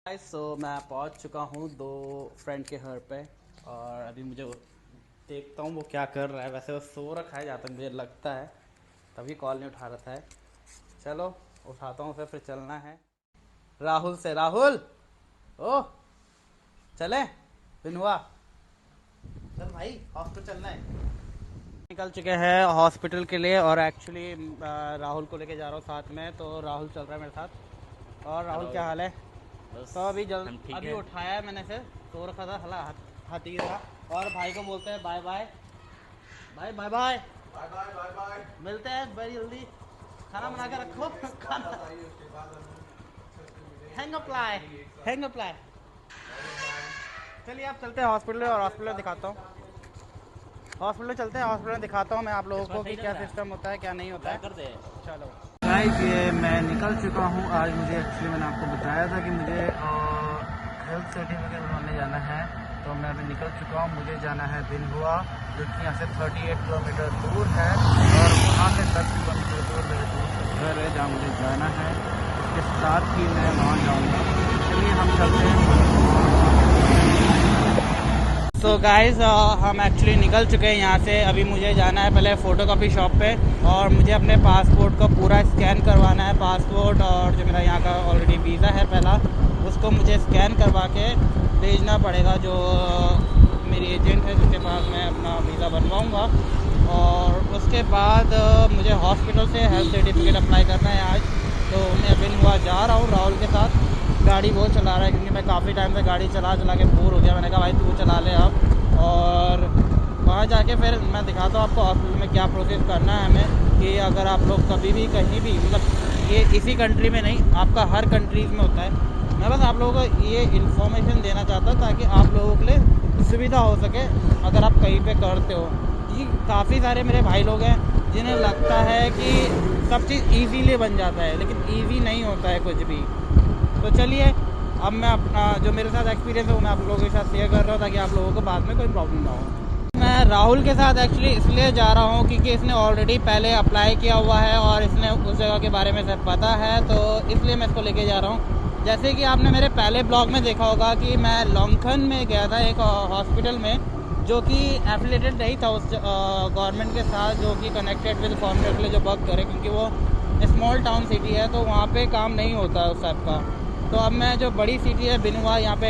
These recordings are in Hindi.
सो मैं पहुंच चुका हूँ दो फ्रेंड के घर पे और अभी मुझे देखता हूँ वो क्या कर रहा है। वैसे वो सो रखा है जहाँ तक मुझे लगता है, तभी कॉल नहीं उठा रहा है। चलो उठाता हूँ फिर चलना है राहुल से। राहुल, ओ चले दिन हुआ, चल भाई हॉस्पिटल चलना है। निकल चुके हैं हॉस्पिटल के लिए और एक्चुअली राहुल को लेके जा रहा हूँ साथ में, तो राहुल चल रहा है मेरे साथ। और राहुल हेलो। क्या हाल है? बस तो हम ठीक अभी है। उठाया है मैंने से, सो रखा था हला हाथी था। और भाई को बोलते हैं बाय बाय, भाई bye bye, bye bye bye bye. मिलते हैं बड़ी जल्दी। खाना बना के रखो खाना। हैंग अप्लाई, हैंग अप्लाई। चलिए आप चलते हैं हॉस्पिटल और हॉस्पिटल में दिखाता हूँ। हॉस्पिटल चलते हैं, हॉस्पिटल में दिखाता हूँ मैं आप लोगों चश्मा को सही कि लग क्या रहा है? सिस्टम होता है क्या नहीं होता ब्लैक है। कर दे। चलो गाइस, ये मैं निकल चुका हूँ। आज मुझे एक्चुअली मैंने आपको बताया था कि मुझे हेल्थ सर्टिफिकेट बनवाने जाना है, तो मैं अभी निकल चुका हूँ। मुझे जाना है बिनहुआ, जो कि यहाँ से 38 किलोमीटर दूर है और वहाँ से 10 किलोमीटर दूर मेरे दोस्त का घर है जहाँ मुझे जाना है। इसके साथ ही मैं वहाँ जाऊँगा। चलिए हम चलते हैं। सो गाइस, हम एक्चुअली निकल चुके हैं यहाँ से। अभी मुझे जाना है पहले फ़ोटो कॉपी शॉप पे और मुझे अपने पासपोर्ट को पूरा स्कैन करवाना है। पासपोर्ट और जो मेरा यहाँ का ऑलरेडी वीज़ा है पहला, उसको मुझे स्कैन करवा के भेजना पड़ेगा जो मेरी एजेंट है जिसके पास मैं अपना वीज़ा बनवाऊँगा। और उसके बाद मुझे हॉस्पिटल से हेल्थ सर्टिफिकेट अप्लाई करना है आज। तो मैं अभी हुआ जा रहा हूँ राहुल के साथ। गाड़ी वो चला रहा है क्योंकि मैं काफ़ी टाइम से गाड़ी चला चला के बोर हो गया। मैंने कहा भाई तू चला ले अब। और वहाँ जाके फिर मैं दिखाता हूँ आपको हॉस्पिटल में क्या प्रोसेस करना है हमें, कि अगर आप लोग कभी भी कहीं भी, मतलब ये इसी कंट्री में नहीं, आपका हर कंट्रीज़ में होता है। मैं बस आप लोगों को ये इन्फॉर्मेशन देना चाहता हूँ ताकि आप लोगों के लिए सुविधा हो सके अगर आप कहीं पे करते हो। क्योंकि काफ़ी सारे मेरे भाई लोग हैं जिन्हें लगता है कि सब चीज़ ईजीली बन जाता है, लेकिन ईजी नहीं होता है कुछ भी। तो चलिए अब मैं अपना जो मेरे साथ एक्सपीरियंस है वो मैं आप लोगों के साथ शेयर कर रहा हूँ ताकि आप लोगों को बाद में कोई प्रॉब्लम ना हो। मैं राहुल के साथ एक्चुअली इसलिए जा रहा हूँ क्योंकि इसने ऑलरेडी पहले अप्लाई किया हुआ है और इसने उस जगह के बारे में सब पता है, तो इसलिए मैं इसको लेके जा रहा हूँ। जैसे कि आपने मेरे पहले ब्लॉग में देखा होगा कि मैं लॉन्गथन में गया था एक हॉस्पिटल में, जो कि एफिलेटेड नहीं था उस गवर्नमेंट के साथ, जो कि कनेक्टेड विद फॉर्मेट के लिए जो वर्क करे, क्योंकि वो स्मॉल टाउन सिटी है तो वहाँ पे काम नहीं होता है उस टाइप का। तो अब मैं जो बड़ी सिटी है बिनहुआ, यहाँ पे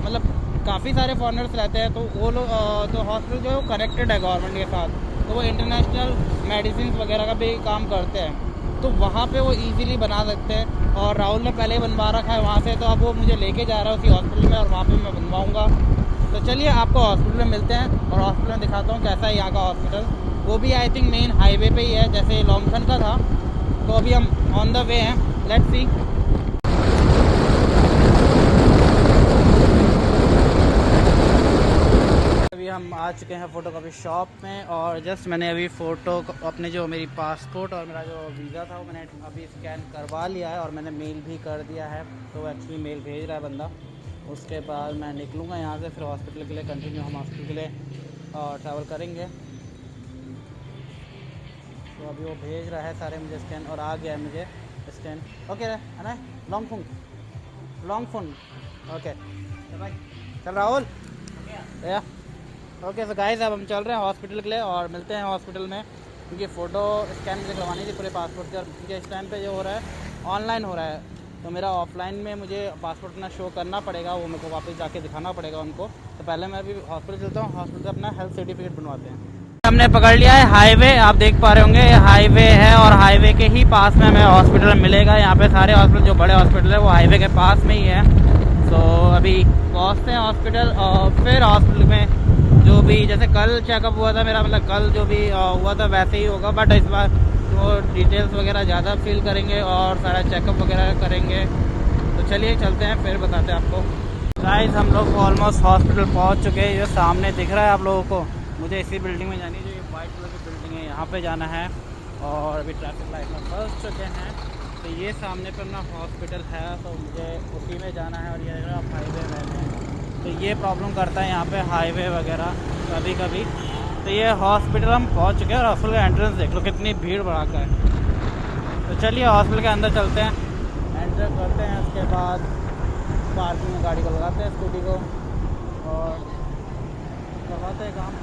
मतलब काफ़ी सारे फॉरेनर्स रहते हैं, तो वो लोग तो हॉस्पिटल जो है वो कनेक्टेड है गवर्नमेंट के साथ, तो वो इंटरनेशनल मेडिसिन वगैरह का भी काम करते हैं, तो वहाँ पे वो इजीली बना सकते हैं। और राहुल ने पहले ही बनवा रखा है वहाँ से, तो अब वो मुझे लेके जा रहा है उसी हॉस्पिटल में और वहाँ पे मैं बनवाऊँगा। तो चलिए आपको हॉस्पिटल में मिलते हैं और हॉस्पिटल में दिखाता हूँ कैसा है यहाँ का हॉस्पिटल। वो भी आई थिंक मेन हाईवे पे ही है जैसे लॉन्गथन का था। तो अभी हम ऑन द वे हैं, लेट्स सी। अभी हम आ चुके हैं फ़ोटो कॉपी शॉप में और जस्ट मैंने अभी फ़ोटो अपने जो मेरी पासपोर्ट और मेरा जो वीज़ा था वो मैंने अभी स्कैन करवा लिया है और मैंने मेल भी कर दिया है। तो एक्चुअली मेल भेज रहा है बंदा। उसके बाद मैं निकलूँगा यहाँ से, फिर हॉस्पिटल के लिए कंटिन्यू हम हॉस्पिटल के लिए ट्रैवल करेंगे। तो अभी वो भेज रहा है सारे मुझे स्कैन और आ गया है मुझे स्कैन। ओके है ना, long phone, long phone. Okay चल भाई, चल राहुल या। ओके सो गाइस, अब हम चल रहे हैं हॉस्पिटल के लिए और मिलते हैं हॉस्पिटल में, क्योंकि फ़ोटो स्कैन मुझे करवानी थी पूरे पासपोर्ट की। और क्योंकि इस टाइम पे जो हो रहा है ऑनलाइन हो रहा है, तो मेरा ऑफलाइन में मुझे पासपोर्ट अपना शो करना पड़ेगा, वो मेरे को वापस जाके दिखाना पड़ेगा उनको। तो पहले मैं अभी हॉस्पिटल चलता हूँ, हॉस्पिटल से अपना हेल्थ सर्टिफिकेट बनवाते हैं। हमने पकड़ लिया है हाईवे, आप देख पा रहे होंगे हाईवे है और हाईवे के ही पास में हमें हॉस्पिटल मिलेगा। यहाँ पे सारे हॉस्पिटल जो बड़े हॉस्पिटल है वो हाईवे के पास में ही है। तो अभी पहुँचते हैं हॉस्पिटल और फिर हॉस्पिटल में जो भी जैसे कल चेकअप हुआ था मेरा, मतलब कल जो भी हुआ था वैसे ही होगा, बट इस बार वो डिटेल्स वगैरह ज़्यादा फिल करेंगे और सारा चेकअप वगैरह करेंगे। तो चलिए चलते हैं फिर बताते हैं आपको। गाइस हम लोग ऑलमोस्ट हॉस्पिटल पहुंच चुके हैं। जो सामने दिख रहा है आप लोगों को, मुझे इसी बिल्डिंग में जानी है, जो ये वाइट कलर की बिल्डिंग है, यहाँ पे जाना है। और अभी ट्रैफिक लाइट में फंस चुके हैं, तो ये सामने पर अपना हॉस्पिटल है, तो मुझे उसी में जाना है। और ये आप हाईवे में हैं, तो ये प्रॉब्लम करता है यहाँ पे हाईवे वगैरह कभी कभी। तो ये हॉस्पिटल हम पहुँच चुके हैं और हॉस्पिटल का एंट्रेंस देख लो कितनी भीड़ भड़ाका है। तो चलिए हॉस्पिटल के अंदर चलते हैं, एंटर करते हैं। उसके बाद पार्किंग में गाड़ी को लगाते हैं, स्कूटी को, और करवाते हैं काम।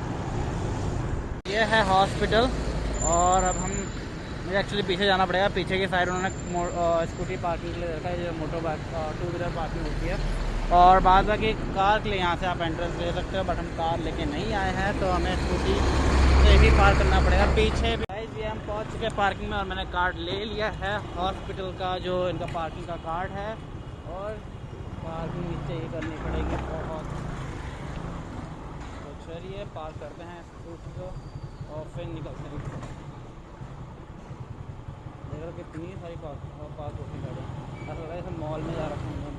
ये है हॉस्पिटल, और अब हम मुझे एक्चुअली पीछे जाना पड़ेगा। पीछे की साइड उन्होंने स्कूटी पार्किंग के लिए रखा है, जो मोटर बाइक 2 व्हीलर पार्किंग होती है, और बाद बाकी कार के लिए यहाँ से आप एंट्रेंस ले सकते हो, बट हम कार लेके नहीं आए हैं तो हमें स्कूटी से ही पार्क करना पड़ेगा। पीछे भी हम पहुँच चुके हैं पार्किंग में, और मैंने कार्ड ले लिया है हॉस्पिटल का, जो इनका पार्किंग का कार्ड है, और पार्किंग नीचे ही करनी पड़ेगी बहुत। तो चलिए पार्क करते हैं स्कूटी को और फिर निकलते हैं। देख लो कितनी सारी पार्क होती गाड़ी, ऐसा लग रहा है मॉल में जा रखा हूँ।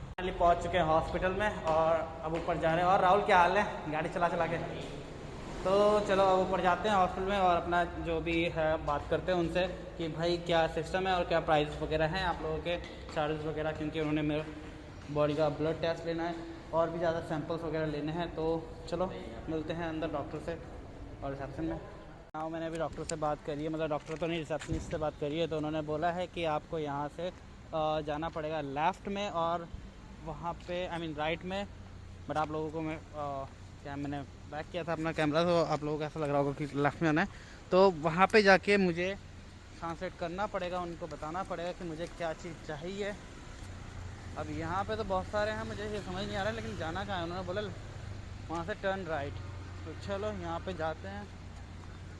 फाइनली पहुँच चुके हैं हॉस्पिटल में, और अब ऊपर जा रहे हैं। और राहुल क्या हाल है गाड़ी चला चला के? तो चलो अब ऊपर जाते हैं हॉस्पिटल में, और अपना जो भी है बात करते हैं उनसे कि भाई क्या सिस्टम है और क्या प्राइस वगैरह हैं आप लोगों के, चार्जेस वगैरह, क्योंकि उन्होंने मेरे बॉडी का ब्लड टेस्ट लेना है और भी ज़्यादा सैंपल्स वगैरह लेने हैं। तो चलो मिलते हैं अंदर डॉक्टर से और रिसेप्शन में। हाँ, मैंने अभी डॉक्टर से बात करी है, मतलब डॉक्टर तो नहीं, रिसेप्शनिस्ट से बात करी है। तो उन्होंने बोला है कि आपको यहाँ से जाना पड़ेगा लेफ़्ट में, और वहाँ पे राइट में, बट आप लोगों को मैं क्या मैंने बैक किया था अपना कैमरा, तो आप लोगों को ऐसा लग रहा होगा कि लेफ्ट में आना है। तो वहाँ पे जाके मुझे ट्रांसलेट करना पड़ेगा, उनको बताना पड़ेगा कि मुझे क्या चीज़ चाहिए। अब यहाँ पे तो बहुत सारे हैं, मुझे ये समझ नहीं आ रहा है, लेकिन जाना कहाँ है? उन्होंने बोला वहाँ से टर्न राइट। तो चलो यहाँ पे जाते हैं,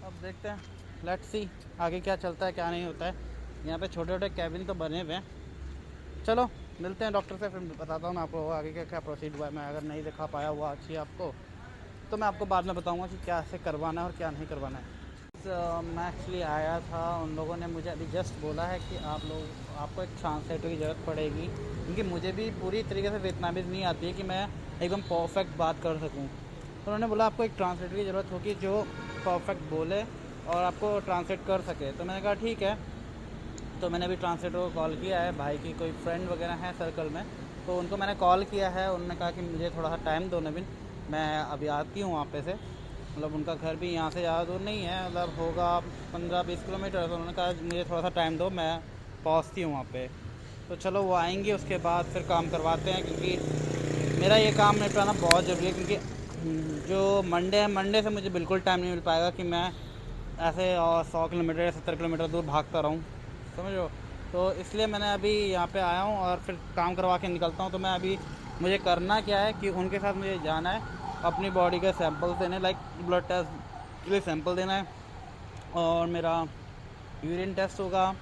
अब देखते हैं, लेट्स सी आगे क्या चलता है क्या नहीं होता है। यहाँ पे छोटे छोटे कैबिन तो बने हुए हैं। चलो मिलते हैं डॉक्टर से, फिर बताता हूँ मैं आपको आगे क्या क्या प्रोसीड हुआ है। मैं अगर नहीं दिखा पाया हुआ अच्छी आपको, तो मैं आपको बाद में बताऊंगा कि क्या से करवाना है और क्या नहीं करवाना है। मैं एक्चुअली आया था, उन लोगों ने मुझे अभी जस्ट बोला है कि आपको एक ट्रांसलेटर की ज़रूरत पड़ेगी, क्योंकि मुझे भी पूरी तरीके से वियतनामीज़ नहीं आती है कि मैं एकदम परफेक्ट बात कर सकूं। तो उन्होंने बोला आपको एक ट्रांसलेटर की ज़रूरत होगी जो परफेक्ट बोले और आपको ट्रांसलेट कर सके। तो मैंने कहा ठीक है। तो मैंने अभी ट्रांसलेटर को कॉल किया है, भाई की कोई फ्रेंड वगैरह है सर्कल में, तो उनको मैंने कॉल किया है। उन्होंने कहा कि मुझे थोड़ा सा टाइम दो नवीन, मैं अभी आती हूँ वहाँ पे से, मतलब उनका घर भी यहाँ से ज़्यादा दूर नहीं है, मतलब होगा 15-20 किलोमीटर। तो उन्होंने कहा मुझे थोड़ा सा टाइम दो, मैं पहुँचती हूँ वहाँ पे। तो चलो वो आएंगे, उसके बाद फिर काम करवाते हैं, क्योंकि मेरा ये काम निपटाना बहुत ज़रूरी है। क्योंकि जो मंडे है, मंडे से मुझे बिल्कुल टाइम नहीं मिल पाएगा कि मैं ऐसे 100 किलोमीटर या 70 किलोमीटर दूर भागता रहूँ, समझो। तो इसलिए मैंने अभी यहाँ पे आया हूँ और फिर काम करवा के निकलता हूँ। तो मैं अभी मुझे करना क्या है कि उनके साथ मुझे जाना है, अपनी बॉडी के सैंपल देने, लाइक ब्लड टेस्ट के लिए सैंपल देना है, और मेरा यूरिन टेस्ट होगा,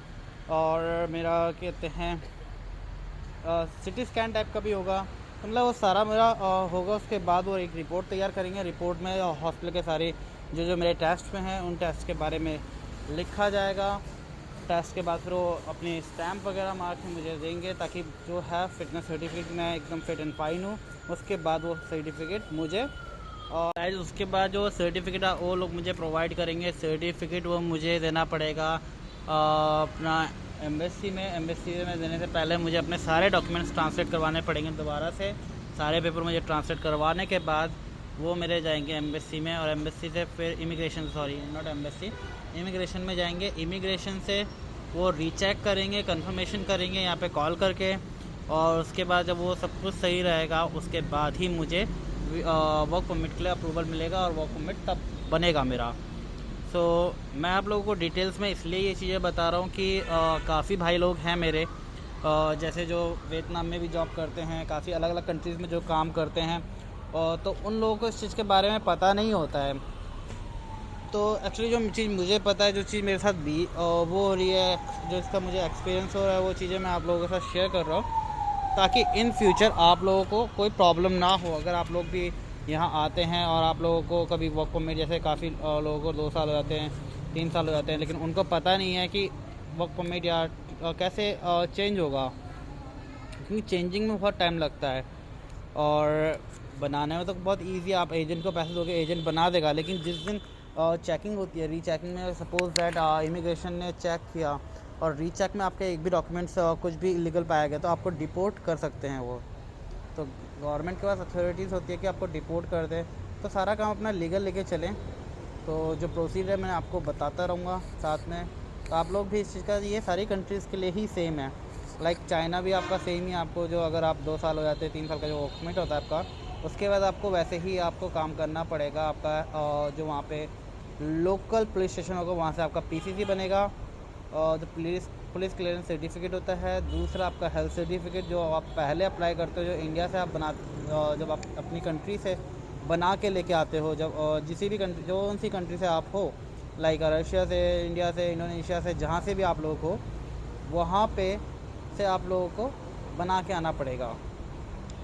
और मेरा कहते हैं सिटी स्कैन टाइप का भी होगा। तो मतलब वो सारा मेरा होगा। उसके बाद वो एक रिपोर्ट तैयार करेंगे, रिपोर्ट में हॉस्पिटल के सारे जो मेरे टेस्ट में हैं उन टेस्ट के बारे में लिखा जाएगा। टेस्ट के बाद फिर वो अपनी स्टैम्प वगैरह मार के मुझे देंगे, ताकि जो है फिटनेस सर्टिफिकेट, मैं एकदम फिट एंड फाइन हूँ। उसके बाद वो सर्टिफिकेट मुझे, और उसके बाद जो सर्टिफिकेट है वो लोग मुझे प्रोवाइड करेंगे। सर्टिफिकेट वो मुझे देना पड़ेगा अपना एम्बेसी में देने से पहले मुझे अपने सारे डॉक्यूमेंट्स ट्रांसलेट करवाने पड़ेंगे दोबारा से। सारे पेपर मुझे ट्रांसलेट करवाने के बाद वो मेरे जाएंगे एम्बेसी में, और एम्बेसी से फिर इमिग्रेशन में जाएंगे। इमिग्रेशन से वो रीचेक करेंगे, कंफर्मेशन करेंगे यहाँ पे कॉल करके, और उसके बाद जब वो सब कुछ सही रहेगा उसके बाद ही मुझे वर्क परमिट के लिए अप्रूवल मिलेगा, और वर्क परमिट तब बनेगा मेरा। सो मैं आप लोगों को डिटेल्स में इसलिए ये चीज़ें बता रहा हूँ कि काफ़ी भाई लोग हैं मेरे, जैसे जो वियतनाम में भी जॉब करते हैं, काफ़ी अलग अलग कंट्रीज़ में जो काम करते हैं, तो उन लोगों को इस चीज़ के बारे में पता नहीं होता है। तो एक्चुअली जो चीज़ मुझे पता है, जो चीज़ मेरे साथ भी वो हो रही है, जो इसका मुझे एक्सपीरियंस हो रहा है, वो चीज़ें मैं आप लोगों के साथ शेयर कर रहा हूँ, ताकि इन फ्यूचर आप लोगों को कोई प्रॉब्लम ना हो। अगर आप लोग भी यहाँ आते हैं और आप लोगों को कभी वर्क परमिट, जैसे काफ़ी लोगों को 2 साल हो जाते हैं, 3 साल हो जाते हैं, लेकिन उनको पता नहीं है कि वर्क परमिट या कैसे चेंज होगा, क्योंकि चेंजिंग में बहुत टाइम लगता है, और बनाने में तो बहुत ईजी, आप एजेंट को पैसे दोगे, एजेंट बना देगा। लेकिन जिस दिन चेकिंग होती है, रीचेकिंग में, सपोज दैट इमिग्रेशन ने चेक किया और रीचेक में आपके एक भी डॉक्यूमेंट्स कुछ भी इलीगल पाया गया, तो आपको डिपोर्ट कर सकते हैं वो। तो गवर्नमेंट के पास अथॉरिटीज़ होती है कि आपको डिपोर्ट कर दे। तो सारा काम अपना लीगल लेके चलें। तो जो प्रोसीजर है मैं आपको बताता रहूँगा साथ में। तो आप लोग भी इस चीज़ का, ये सारी कंट्रीज़ के लिए ही सेम है। लाइक चाइना भी आपका सेम ही, आपको जो अगर आप 2 साल हो जाते हैं, 3 साल का जो वर्क परमिट होता है आपका, उसके बाद आपको वैसे ही आपको काम करना पड़ेगा। आपका जो वहाँ पे लोकल पुलिस स्टेशन होगा वहाँ से आपका पीसीसी बनेगा, और जो पुलिस क्लियरेंस सर्टिफिकेट होता है। दूसरा आपका हेल्थ सर्टिफिकेट जो आप पहले अप्लाई करते हो, जो इंडिया से आप जब आप अपनी कंट्री से बना के लेके आते हो, जब जिसी भी कंट्री, जो उन सी कंट्री से आप हो, लाइक रशिया से, इंडिया से, इंडोनेशिया से, जहाँ से भी आप लोग हो, वहाँ पे से आप लोगों को बना के आना पड़ेगा।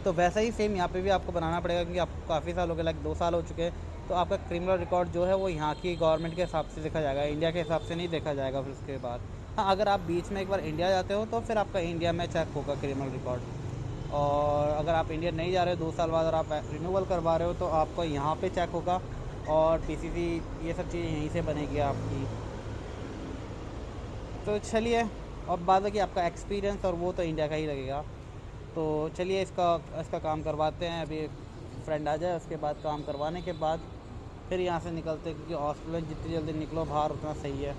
तो वैसा ही सेम यहाँ पे भी आपको बनाना पड़ेगा, क्योंकि आपको काफ़ी साल हो गए, लाइक 2 साल हो चुके हैं। तो आपका क्रिमिनल रिकॉर्ड जो है वो यहाँ की गवर्नमेंट के हिसाब से देखा जाएगा, इंडिया के हिसाब से नहीं देखा जाएगा। फिर उसके बाद हाँ, अगर आप बीच में एक बार इंडिया जाते हो तो फिर आपका इंडिया में चेक होगा क्रिमिनल रिकॉर्ड। और अगर आप इंडिया नहीं जा रहे हो 2 साल बाद और आप रिन्यूअल करवा रहे हो तो आपको यहाँ पे चेक होगा, और पीसीसी ये सब चीज़ें यहीं से बनेगी आपकी। तो चलिए, और बाद में कि आपका एक्सपीरियंस और वो तो इंडिया का ही लगेगा। तो चलिए इसका काम करवाते हैं। अभी फ्रेंड आ जाए, उसके बाद काम करवाने के बाद फिर यहाँ से निकलते हैं, क्योंकि हॉस्पिटल में जितनी जल्दी निकलो बाहर उतना सही है।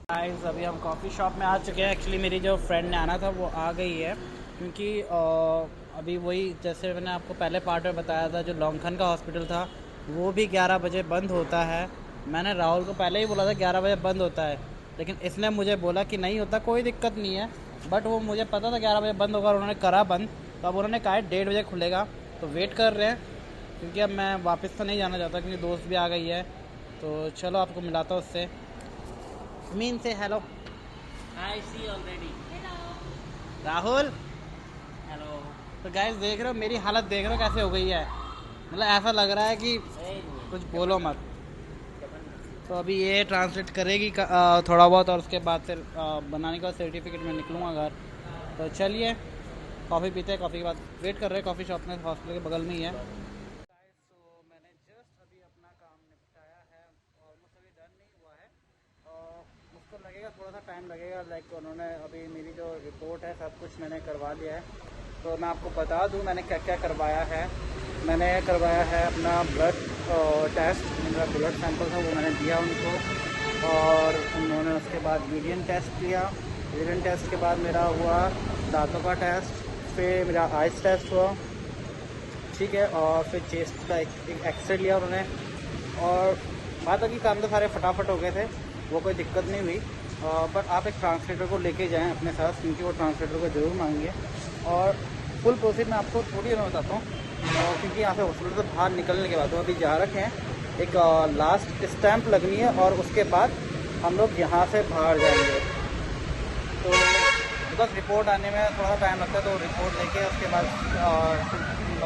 गाइस, अभी हम कॉफ़ी शॉप में आ चुके हैं। एक्चुअली मेरी जो फ्रेंड ने आना था वो आ गई है, क्योंकि अभी वही जैसे मैंने आपको पहले पार्ट में बताया था, जो लोंगखन का हॉस्पिटल था वो भी 11 बजे बंद होता है। मैंने राहुल को पहले ही बोला था 11 बजे बंद होता है, लेकिन इसने मुझे बोला कि नहीं होता, कोई दिक्कत नहीं है। बट वो मुझे पता था 11 बजे बंद होगा और उन्होंने करा बंद। तो अब उन्होंने कहा 1:30 बजे खुलेगा, तो वेट कर रहे हैं, क्योंकि अब मैं वापस तो नहीं जाना चाहता, क्योंकि दोस्त भी आ गई है। तो चलो आपको मिलाता हूँ उससे। मीन से hello. I see already. Rahul. Hello. तो गाइस देख रहे हो मेरी हालत, देख रहे हो कैसे हो गई है। मतलब ऐसा लग रहा है कि कुछ बोलो मत। तो अभी ये ट्रांसलेट करेगी थोड़ा बहुत, और उसके बाद फिर बनाने का सर्टिफिकेट में निकलूँगा घर। तो चलिए कॉफ़ी पीते हैं, कॉफ़ी के बाद वेट कर रहे हैं कॉफ़ी शॉप में, हॉस्पिटल के बगल में ही है। तो मैंने जस्ट अभी अपना काम निपटाया है, ऑलमोस्ट अभी डन नहीं हुआ है, और मुझको लगेगा थोड़ा सा टाइम लगेगा। लाइक उन्होंने अभी मेरी जो रिपोर्ट है सब कुछ मैंने करवा लिया है। तो मैं आपको बता दूं मैंने क्या क्या करवाया है। मैंने करवाया है अपना ब्लड टेस्ट, मेरा ब्लड सैंपल था वो मैंने दिया उनको, और उन्होंने उसके बाद यूरिन टेस्ट किया। यूरिन टेस्ट के बाद मेरा हुआ दांतों का टेस्ट, फिर मेरा आइस टेस्ट हुआ, ठीक है, और फिर चेस्ट का एक एक्सरे लिया उन्होंने। और बात की काम तो सारे फटाफट हो गए थे, वो कोई दिक्कत नहीं हुई। बट आप एक ट्रांसलेटर को लेके जाएं अपने साथ, क्योंकि वो ट्रांसलेटर को ज़रूर मांगिए। और फुल प्रोसेस मैं आपको थोड़ी देर में बताता हूँ, क्योंकि यहाँ से हॉस्पिटल से बाहर निकलने के बाद तो अभी जा रखे हैं, एक लास्ट स्टैंप लगनी है, और उसके बाद हम लोग यहाँ से बाहर जाएंगे। तो बस रिपोर्ट आने में थोड़ा टाइम लगता है, तो रिपोर्ट लेके उसके बाद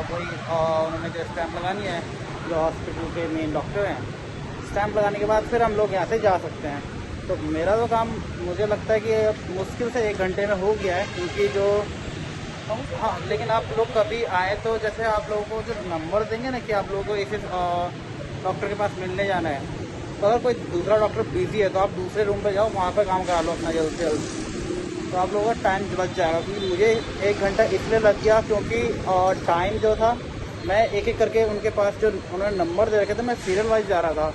वही उन्होंने जो स्टैंप लगानी है, जो हॉस्पिटल के मेन डॉक्टर हैं, स्टैंप लगाने के बाद फिर हम लोग यहाँ से जा सकते हैं। तो मेरा तो काम मुझे लगता है कि मुश्किल से 1 घंटे में हो गया है, क्योंकि जो हाँ, लेकिन आप लोग कभी आए तो जैसे आप लोगों को जो नंबर देंगे ना कि आप लोगों को इस डॉक्टर के पास मिलने जाना है, तो अगर कोई दूसरा डॉक्टर बिजी है तो आप दूसरे रूम पे जाओ, वहाँ पे काम करा लो अपना जल्द से जल्द। तो आप लोगों का टाइम बच जाएगा, क्योंकि मुझे 1 घंटा इसलिए लग गया क्योंकि टाइम जो था मैं एक एक करके उनके पास जो उन्होंने नंबर दे रखे थे मैं सीरियल वाइज जा रहा था।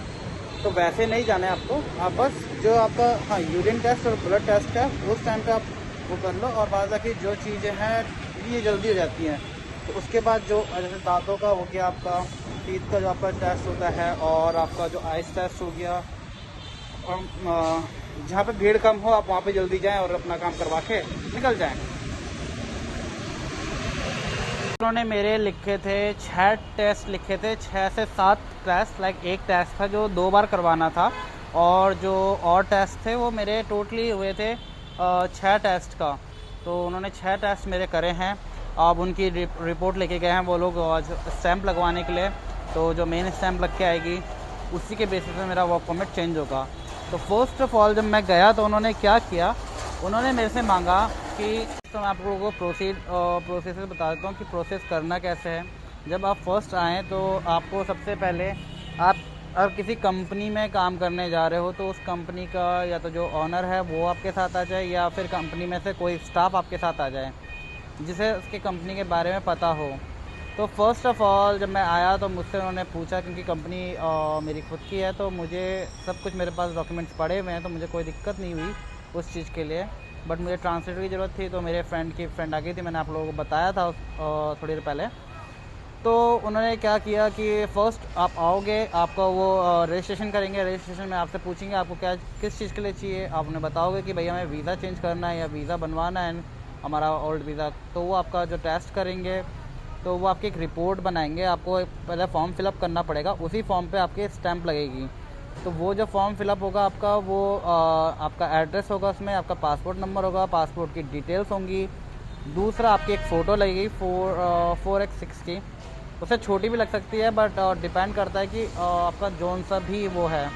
तो वैसे नहीं जाना है आपको, आप बस जो आपका हाँ यूरिन टेस्ट और ब्लड टेस्ट है उस टाइम पे आप वो कर लो, और बाद बाकी जो चीज़ें हैं ये जल्दी हो जाती हैं। तो उसके बाद जो जैसे दांतों का हो गया, आपका टीथ का जो आपका टेस्ट होता है, और आपका जो आइस टेस्ट हो गया, और जहाँ पे भीड़ कम हो आप वहाँ पे जल्दी जाएं और अपना काम करवा के निकल जाएं। उन्होंने मेरे लिखे थे 6 टेस्ट लिखे थे, 6 से 7 टेस्ट। लाइक एक टेस्ट था जो 2 बार करवाना था, और जो और टेस्ट थे वो मेरे टोटली हुए थे 6 टेस्ट का। तो उन्होंने 6 टेस्ट मेरे करे हैं। अब उनकी रिपोर्ट लेके गए हैं वो लोग स्टैंप लगवाने के लिए। तो जो मेन स्टैंप लग के आएगी उसी के बेसिस पे मेरा वर्क परमिट चेंज होगा। तो फर्स्ट ऑफ ऑल जब मैं गया तो उन्होंने क्या किया, उन्होंने मेरे से मांगा कि, तो मैं आप लोगों को प्रोसेस बता देता हूँ कि प्रोसेस करना कैसे है। जब आप फर्स्ट आएँ तो आपको सबसे पहले आप अगर किसी कंपनी में काम करने जा रहे हो तो उस कंपनी का या तो जो ऑनर है वो आपके साथ आ जाए, या फिर कंपनी में से कोई स्टाफ आपके साथ आ जाए जिसे उसके कंपनी के बारे में पता हो। तो फर्स्ट ऑफ़ ऑल जब मैं आया तो मुझसे उन्होंने पूछा, क्योंकि कंपनी मेरी खुद की है तो मुझे सब कुछ मेरे पास डॉक्यूमेंट्स पड़े हुए हैं, तो मुझे कोई दिक्कत नहीं हुई उस चीज़ के लिए। बट मुझे ट्रांसलेटर की ज़रूरत थी, तो मेरे फ्रेंड आ गई थी, मैंने आप लोगों को बताया था थोड़ी देर पहले। तो उन्होंने क्या किया कि फ़र्स्ट आप आओगे, आपका वो रजिस्ट्रेशन करेंगे। रजिस्ट्रेशन में आपसे पूछेंगे आपको क्या किस चीज़ के लिए चाहिए। आप उन्हें बताओगे कि भैया हमें वीज़ा चेंज करना है या वीज़ा बनवाना है हमारा ओल्ड वीज़ा। तो वो आपका जो टेस्ट करेंगे, तो वो आपकी एक रिपोर्ट बनाएंगे। आपको पहले फॉर्म फिलअप करना पड़ेगा, उसी फॉर्म पे आपकी स्टैंप लगेगी। तो वो जो फॉर्म फिलअप होगा आपका, वो आपका एड्रेस होगा, उसमें आपका पासपोर्ट नंबर होगा, पासपोर्ट की डिटेल्स होंगी। दूसरा आपकी एक फ़ोटो लगेगी 4x6 की, उससे छोटी भी लग सकती है, बट डिपेंड करता है कि आपका जोन सा भी वो है।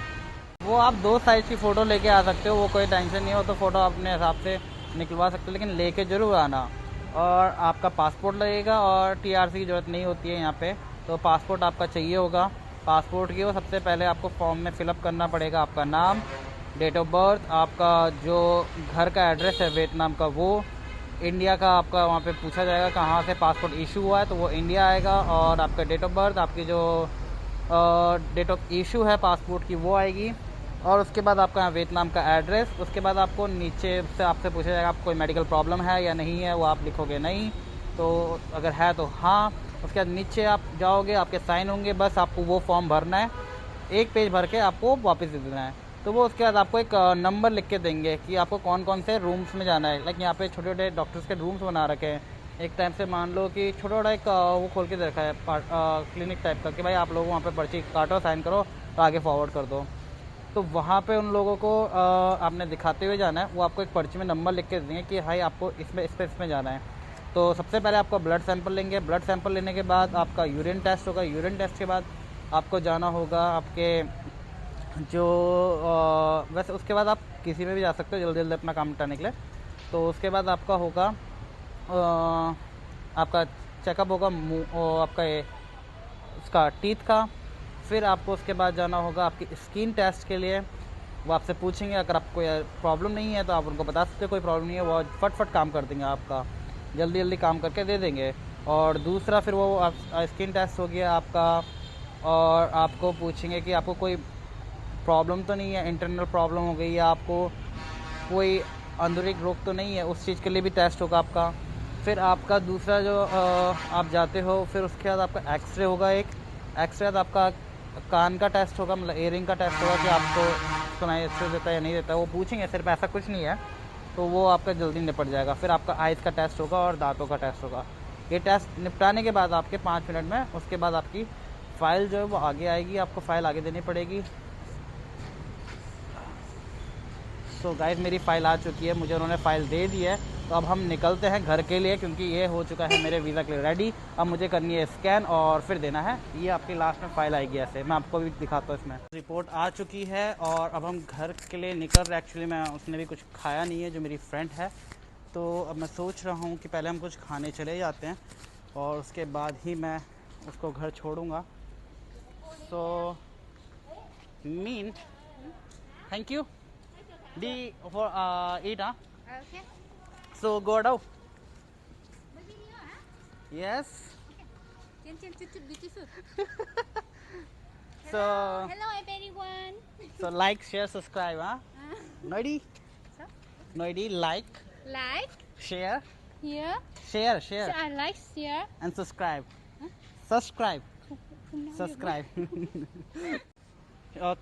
वो आप 2 साइज़ की फ़ोटो लेके आ सकते हो, वो कोई टेंशन नहीं हो। तो फ़ोटो अपने हिसाब से निकलवा सकते हो, लेकिन लेके ज़रूर आना। और आपका पासपोर्ट लगेगा, और टीआरसी की ज़रूरत नहीं होती है यहाँ पे, तो पासपोर्ट आपका चाहिए होगा। पासपोर्ट की वो सबसे पहले आपको फॉर्म में फ़िलअप करना पड़ेगा आपका नाम, डेट ऑफ बर्थ, आपका जो घर का एड्रेस है वियतनाम का, वो इंडिया का आपका वहाँ पे पूछा जाएगा कहाँ से पासपोर्ट इशू हुआ है, तो वो इंडिया आएगा। और आपका डेट ऑफ बर्थ, आपकी जो डेट ऑफ इशू है पासपोर्ट की, वो आएगी। और उसके बाद आपका यहाँ वियतनाम का एड्रेस। उसके बाद आपको नीचे से आपसे पूछा जाएगा आपको कोई मेडिकल प्रॉब्लम है या नहीं है, वो आप लिखोगे नहीं, तो अगर है तो हाँ। उसके बाद नीचे आप जाओगे, आपके साइन होंगे, बस आपको वो फॉर्म भरना है, 1 पेज भर के आपको वापस दे देना है। तो वो उसके बाद आपको एक नंबर लिख के देंगे कि आपको कौन कौन से रूम्स में जाना है। लाइक यहाँ पे छोटे छोटे डॉक्टर्स के रूम्स बना रखे हैं। एक टाइम से मान लो कि छोटा छोटा एक वो खोल के दे रखा है क्लिनिक टाइप का, कि भाई आप लोग वहाँ पे पर्ची काटो, साइन करो, तो आगे फॉरवर्ड कर दो। तो वहाँ पे उन लोगों को आपने दिखाते हुए जाना है। वो आपको एक पर्ची में नंबर लिख के देंगे कि भाई आपको इसमें जाना है। तो सबसे पहले आपका ब्लड सैंपल लेंगे। ब्लड सैंपल लेने के बाद आपका यूरिन टेस्ट होगा। यूरिन टेस्ट के बाद आपको जाना होगा आपके जो वैसे उसके बाद आप किसी में भी जा सकते हो जल्दी जल्दी अपना काम निपटाने के लिए। तो उसके बाद आपका होगा आपका चेकअप होगा आपका ये उसका टीथ का। फिर आपको उसके बाद जाना होगा आपकी स्किन टेस्ट के लिए। वो आपसे पूछेंगे, अगर आपको प्रॉब्लम नहीं है तो आप उनको बता सकते हो कोई प्रॉब्लम नहीं है, वो फट काम कर देंगे, आपका जल्दी जल्दी काम करके दे देंगे। और दूसरा फिर वो आप स्किन टेस्ट हो गया आपका, और आपको पूछेंगे कि आपको कोई प्रॉब्लम तो नहीं है, इंटरनल प्रॉब्लम हो गई या आपको कोई अंदरूनी रोग तो नहीं है, उस चीज़ के लिए भी टेस्ट होगा आपका। फिर आपका दूसरा जो आप जाते हो, फिर उसके बाद आपका एक्सरे होगा। एक एक्सरे बाद आपका कान का टेस्ट होगा, मतलब एयरिंग का टेस्ट होगा कि आपको सुनाई अच्छे देता है या नहीं देता, वो पूछेंगे। सिर्फ ऐसा कुछ नहीं है, तो वो आपका जल्दी निपट जाएगा। फिर आपका आइज़ का टेस्ट होगा और दांतों का टेस्ट होगा। ये टेस्ट निपटाने के बाद आपके 5 मिनट में उसके बाद आपकी फ़ाइल जो है वो आगे आएगी, आपको फ़ाइल आगे देनी पड़ेगी। तो गाइस मेरी फ़ाइल आ चुकी है, मुझे उन्होंने फ़ाइल दे दी है। तो अब हम निकलते हैं घर के लिए, क्योंकि ये हो चुका है मेरे वीज़ा के लिए रेडी। अब मुझे करनी है स्कैन और फिर देना है। ये आपकी लास्ट में फ़ाइल आएगी ऐसे, मैं आपको भी दिखाता हूँ। इसमें रिपोर्ट आ चुकी है और अब हम घर के लिए निकल रहे। एक्चुअली मैं उसने भी कुछ खाया नहीं है, जो मेरी फ्रेंड है। तो अब मैं सोच रहा हूँ कि पहले हम कुछ खाने चले जाते हैं और उसके बाद ही मैं उसको घर छोड़ूँगा। So mean thank U D for eat Okay. so go out. Begini ya. Yes. Cincin cucut beautiful. So Hello everyone. like, share, subscribe, huh? Noidi, So, Noidi, like, like share, here. share, So I like share. and subscribe. Huh? Subscribe.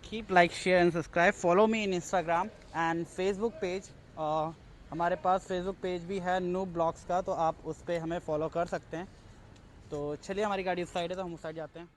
Keep like, share and subscribe. Follow me in Instagram and Facebook page. हमारे पास Facebook पेज भी है न्यू ब्लॉग्स का, तो आप उस पर हमें फॉलो कर सकते हैं। तो चलिए, हमारी गाड़ी उस साइड है तो हम उस साइड जाते हैं।